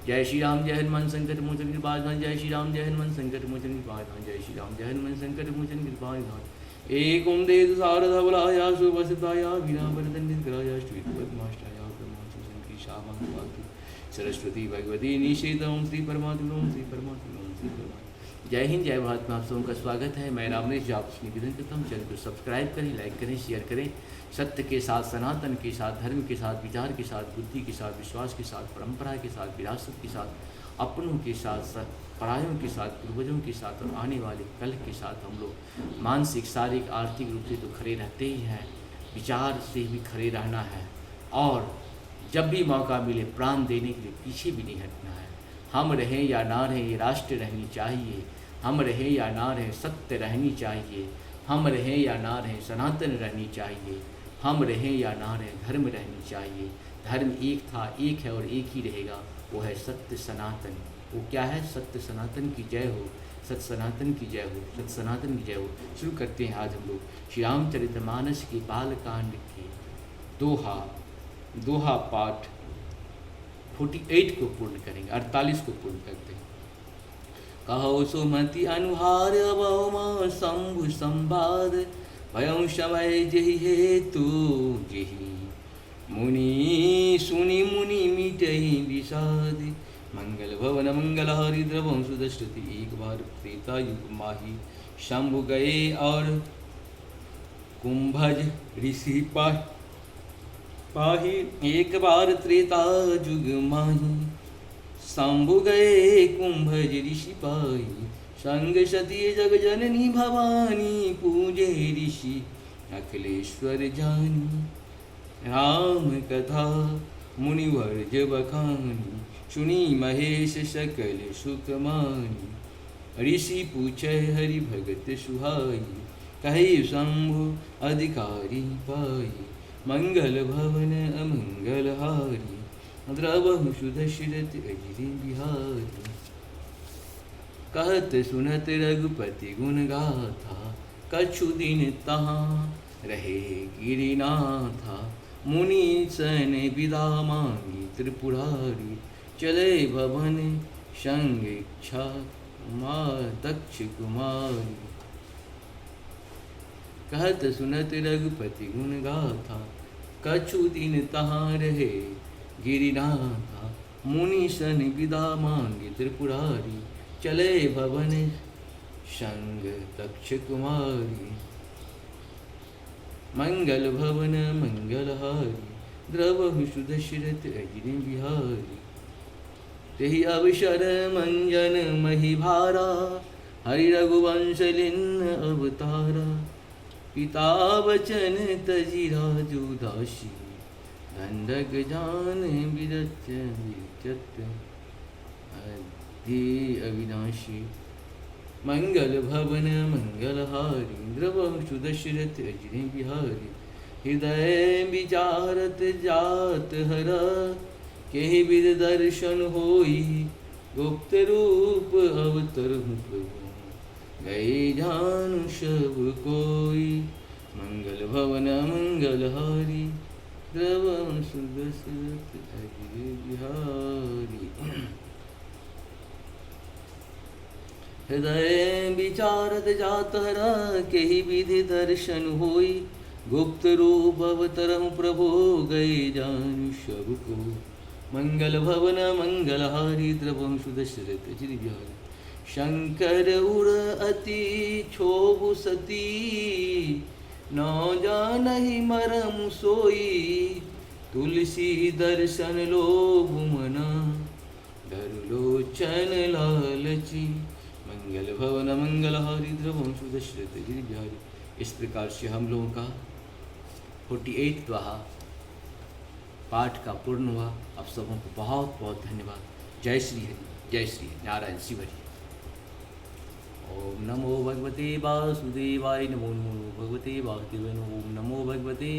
जय श्री राम, जय हनुमान संकट मोचन कृपाधाम। जय श्री राम, जय हनुमान संकट मोचन कृपाधाम। जय श्री राम, जय हनुमान संकट मोचन कृपाधाम। एक ओम देव शारदा बलाया सुवसताया वीणा वरदंडित कराया श्वेत पद्माष्टाया ब्रह्मांसु शंकरी शामं पातु सरस्वती भगवती निषेध। ओम श्री परमात्मा, ओम श्री परमात्मा, ओम श्री परमात्मा। जय हिंद, जय भारत में आप सबों का स्वागत है। मैं रामनेश आपसे निवेदन करता हूँ, चैनल को सब्सक्राइब करें, लाइक करें, शेयर करें। सत्य के साथ, सनातन के साथ, धर्म के साथ, विचार के साथ, बुद्धि के साथ, विश्वास के साथ, परंपरा के साथ, विरासत के साथ, अपनों के साथ, परायों के साथ, पूर्वजों के साथ और आने वाले कल के साथ हम लोग मानसिक, शारीरिक, आर्थिक रूप से तो खड़े रहते ही हैं, विचार से भी खड़े रहना है और जब भी मौका मिले प्राण देने के लिए पीछे भी नहीं हटना है। हम रहें या ना रहें, ये राष्ट्र रहनी चाहिए। हम रहें या ना रहें, सत्य रहनी चाहिए। हम रहें या ना रहें, सनातन रहनी चाहिए। हम रहें या ना रहें, धर्म रहनी चाहिए। धर्म एक था, एक है और एक ही रहेगा, वो है सत्य सनातन। वो क्या है? सत्य सनातन की जय हो, सत्य सनातन की जय हो, सत्य सनातन की जय हो। शुरू करते हैं आज हम लोग श्री रामचरितमानस के बालकांड के दोहा पाठ 48 को पूर्ण करेंगे, 48 को पूर्ण करते हैं। कहो सुमति अनुहार अवमा शंभु संवाद भयं समय जहि हेतु जहि मुनि सुनि मुनि मिटहि विषाद। मंगल भवन मंगल हरि द्रवं सुदृष्टि एक बार त्रेता युग माही शंभु गए और कुंभज ऋषि पाही। एक बार त्रेता युग माही शंभु गए कुंभज ऋषि पाही। संग सती जग जननी भवानी पूजे ऋषि अखिलेश्वर जानी। राम कथा मुनिवर जब बखानी सुनी महेश सकल सुख मानी। ऋषि पूछे हरि भगत सुहाई कहे शंभु अधिकारी पाई। मंगल भवन अमंगल हारी द्रवहु सुदशरथ अजिरि बिहारी। कहत सुनत रघुपति गुण गाथा कछु दिन तहाँ रहे गिरिनाथा। मुनि सन विदा मांगी त्रिपुरारी चले भवन संग इच्छा दक्ष कुमारी। कहत सुनत रघुपति गुण गाथा कछु दिन तहाँ रहे गिरिनाथा। मुनि सन विदा मांगी त्रिपुरारी चले भवन संग दक्ष कुमारी। मंगल भवन मंगलहारी द्रवहु सुदशरथ अजिरि बिहारी। तेहि अवसर मंजन मही भारा हरि रघुवंश लिन्न अवतारा। पिता वचन तजि राजु दासी दंडक जान विरच विचत अधि अविनाशी। मंगल भवन मंगलहारी द्रवहु सुदशरथ अजिरि बिहारी। हृदय विचारत जात हरा केहि विध दर्शन होई। गुप्त रूप अवतरहु प्रभु गए जानु सब कोई। मंगल भवन मंगलहारी द्रवहु सुदशरथ अजिरि बिहारी। हृदय विचारत जात हरा केहि विधि दर्शन होई। गुप्त रूप अवतरहु प्रभु गए जानु सब को। मंगल भवन मंगलहारी द्रवहु सुदशरथ अजिरि बिहारी। शंकर उर अति क्षोभु सती न जानहि मरम सोई। तुलसी दर्शन लोभ मना धरु लोचन लालची। मंगल भवन मंगलहारी द्रवहु सुदशरथ अजिरि बिहारी। इस प्रकार से हम लोगों का 48 दोहा पाठ का पूर्ण हुआ। आप सबों को बहुत बहुत धन्यवाद। जय श्री हरि, जय श्री नारायण शिव हरि। ओम नमो भगवते वासुदेवाय, नमो नमो भगवते वासुदेवाय, ओम नमो भगवते